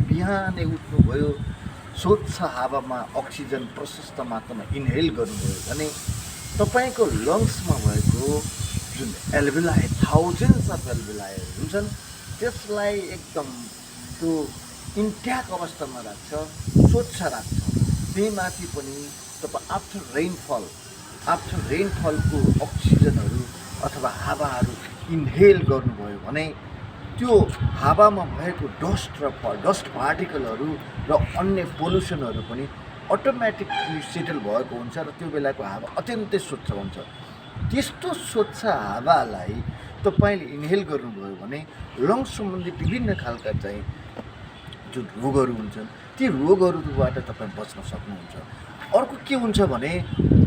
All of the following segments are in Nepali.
बिहानै उठ्नुभयो, स्वच्छ हावामा अक्सिजन प्रशस्त मात्रामा इन्हेल गर्नुभयो भने तपाईँको लङ्समा भएको जुन एल्भेलाई, थाउजन्ड्स अफ एल्भेलाई हुन्छन्, त्यसलाई एकदम त्यो इन्ट्याक्ट अवस्थामा राख्छ, स्वच्छ राख्छ। त्यहीमाथि पनि तपाईँ आफ्टर रेनफलको अक्सिजनहरू अथवा हावाहरू इन्हेल गर्नुभयो भने त्यो हावामा भएको डस्ट पार्टिकलहरू र अन्य पोल्युसनहरू पनि अटोमेटिकली सेटल भएको हुन्छ र त्यो बेलाको हावा अत्यन्तै स्वच्छ हुन्छ। त्यस्तो स्वच्छ हावालाई तपाईँले इन्हेल गर्नुभयो भने लङ्स सम्बन्धी विभिन्न खालका चाहिँ जुन रोगहरू हुन्छन् ती रोगहरूबाट तपाईँ बच्न सक्नुहुन्छ। अर्को के हुन्छ भने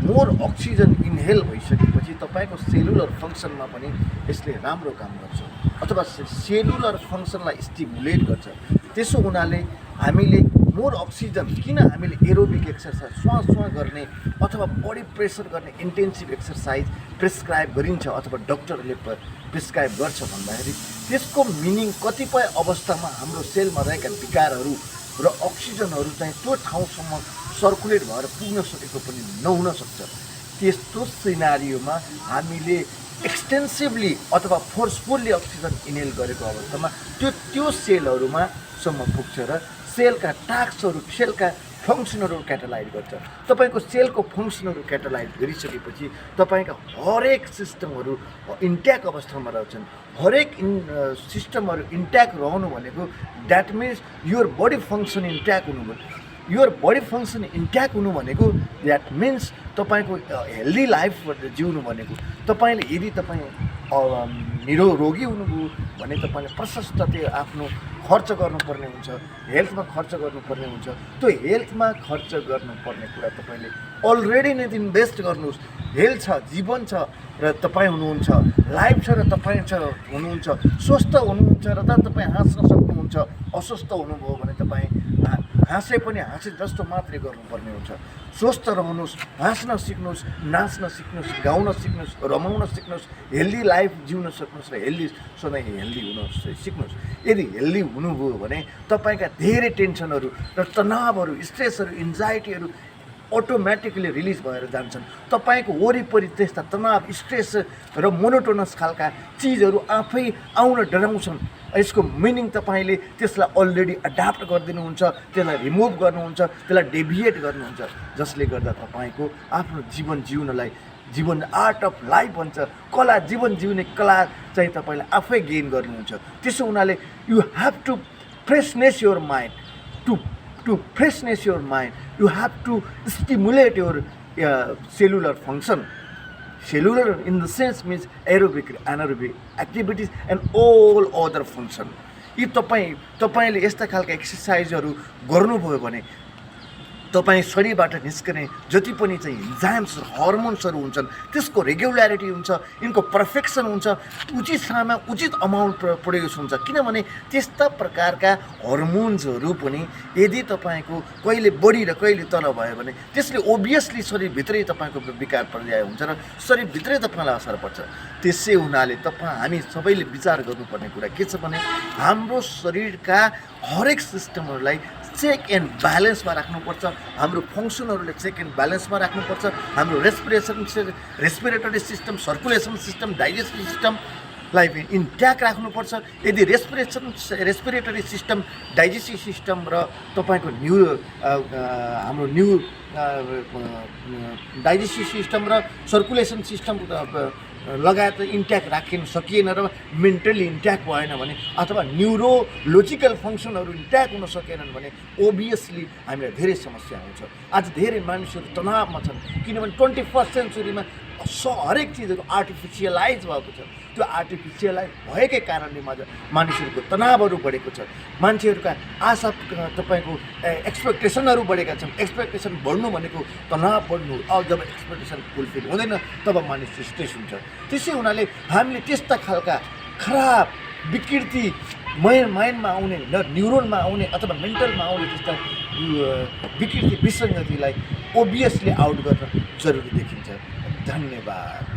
मोर अक्सिजन इन्हेल भइसकेपछि तपाईँको सेलुलर फङ्सनमा पनि यसले राम्रो काम गर्छ अथवा सेलुलर फङ्सनलाई स्टिमुलेट गर्छ। त्यसो हुनाले हामीले मोर अक्सिजन किन हामीले एरोबिक एक्सर्साइज श्वास गर्ने अथवा बडी प्रेसर गर्ने इन्टेन्सिभ एक्सर्साइज प्रिस्क्राइब गरिन्छ अथवा डक्टरले प्रिस्क्राइब गर्छ भन्दाखेरि त्यसको मिनिङ कतिपय अवस्थामा हाम्रो सेलमा रहेका विकारहरू र अक्सिजनहरू चाहिँ त्यो ठाउँसम्म सर्कुलेट भएर पुग्न सकेको पनि नहुन सक्छ। त्यस्तो सिनारियोमा हामीले एक्सटेन्सिभली अथवा फोर्सफुल्ली अक्सिजन इन्हेल गरेको अवस्थामा त्यो सेलहरूमा सम्म पुग्छ र सेलका टास्कहरू, सेलका फङ्सनहरू क्याटालाइज गर्छ। तपाईँको सेलको फङ्सनहरू क्याटालाइज गरिसकेपछि तपाईँका हरेक सिस्टमहरू इन्ट्याक्ट अवस्थामा रहन्छन्। हरेक सिस्टमहरू इन्ट्याक्ट रहनु भनेको that means your body function intact हुनु भयो। योर बडी फङ्सन इन्ट्याक्ट हुनु भनेको द्याट मिन्स तपाईँको हेल्दी लाइफ जिउनु भनेको तपाईँले यदि तपाईँ निरोगी हुनुभयो भने तपाईँले प्रशस्त त्यो आफ्नो खर्च गर्नुपर्ने हुन्छ, हेल्थमा खर्च गर्नुपर्ने हुन्छ। त्यो हेल्थमा खर्च गर्नुपर्ने कुरा तपाईँले अलरेडी नै इन्भेस्ट गर्नुहोस्। हेल्थ छ, जीवन छ र तपाईँ हुनुहुन्छ, लाइफ छ र तपाईँ हुनुहुन्छ, स्वस्थ हुनुहुन्छ र तपाईँ हाँस्न सक्नुहुन्छ। अस्वस्थ हुनुभयो भने तपाईँ हाँसे पनि हाँसे जस्तो मात्रै गर्नुपर्ने हुन्छ। स्वस्थ रहनुहोस्, हाँस्न सिक्नुहोस्, नाच्न सिक्नुहोस्, गाउन सिक्नुहोस्, रमाउन सिक्नुहोस्, हेल्दी लाइफ जिउन सक्नुहोस् र सधैँ हेल्दी हुन सिक्नुहोस्। यदि हेल्दी हुनुभयो भने तपाईँका धेरै टेन्सनहरू र तनावहरू, स्ट्रेसहरू, एन्जाइटीहरू अटोमेटिकली रिलिज भएर जान्छन्। तपाईँको वरिपरि त्यस्ता तनाव, स्ट्रेस र मोनोटोनस खालका चिजहरू आफै आउन डराउँछन्। यसको मिनिङ तपाईँले त्यसलाई अलरेडी एडाप्ट गरिदिनुहुन्छ, त्यसलाई रिमुभ गर्नुहुन्छ, त्यसलाई डेभिएट गर्नुहुन्छ, जसले गर्दा तपाईँको आफ्नो जीवन जिउनलाई जीवन आर्ट अफ लाइफ भन्छ, कला, जीवन जिउने कला चाहिँ तपाईँले आफै गेन गर्नुहुन्छ। त्यसो हुनाले you have to freshness your mind, to freshness your mind, you have to stimulate your cellular function. Cellular in the sense means aerobic, anaerobic activities and all other function. यी तपाईले यस्ता खालका एक्सरसाइजहरू गर्नुभयो भने तपाईँ शरीरबाट निस्कने जति पनि चाहिँ इन्जाइम्स, हर्मोन्सहरू हुन्छन् त्यसको रेगुल्यारिटी हुन्छ, यिनको पर्फेक्सन हुन्छ, उचित समयमा उचित अमाउन्ट प्रोड्युस हुन्छ। किनभने त्यस्ता प्रकारका हर्मोन्सहरू पनि यदि तपाईँको कहिले बढी र कहिले तल भयो भने त्यसले ओभियसली शरीरभित्रै तपाईँको विकार पर्याय हुन्छ र शरीरभित्रै तपाईँलाई असर पर्छ। त्यसै हुनाले हामी सबैले विचार गर्नुपर्ने कुरा के छ भने हाम्रो शरीरका हरेक सिस्टमहरूलाई चेक एन्ड ब्यालेन्समा राख्नुपर्छ। हाम्रो फङ्सनहरूले चेक एन्ड ब्यालेन्समा राख्नुपर्छ। हाम्रो respiratory system, circulation system, digestive सिस्टमलाई इन्ट्याक्ट राख्नुपर्छ। यदि रेस्पिरेटरी सिस्टम, डाइजेस्टिभ सिस्टम र तपाईँको हाम्रो डाइजेस्टिभ सिस्टम र सर्कुलेसन सिस्टम लगायत इन्ट्याक्ट राखिन सकिएन र मेन्टली इन्ट्याक्ट भएन भने अथवा न्युरोलोजिकल फङ्सनहरू इन्ट्याक्ट हुन सकेनन् भने ओभियसली हामीलाई धेरै समस्या हुन्छ। आज धेरै मानिसहरू तनावमा छन् किनभने 21st सेन्चुरीमा हरेक चिजहरू आर्टिफिसियलाइज भएको छ। त्यो आर्टिफिसियलाइज भएकै कारणले मानिसहरूको तनावहरू बढेको छ। मान्छेहरूका आशा तपाईँको एक्सपेक्टेसनहरू बढेका छन्। एक्सपेक्टेसन बढ्नु भनेको तनाव बढ्नु। अब जब एक्सपेक्टेसन फुलफिल हुँदैन तब मानिस स्ट्रेस हुन्छ। त्यसै हुनाले हामीले त्यस्ता खालका खराब विकृति माइन्डमा आउने, न्युरोनमा आउने अथवा मेन्टलमा आउने त्यस्ता विकृति विसङ्गतिलाई ओभियसली आउट गर्न जरुरी देखिन्छ। धन्यवाद।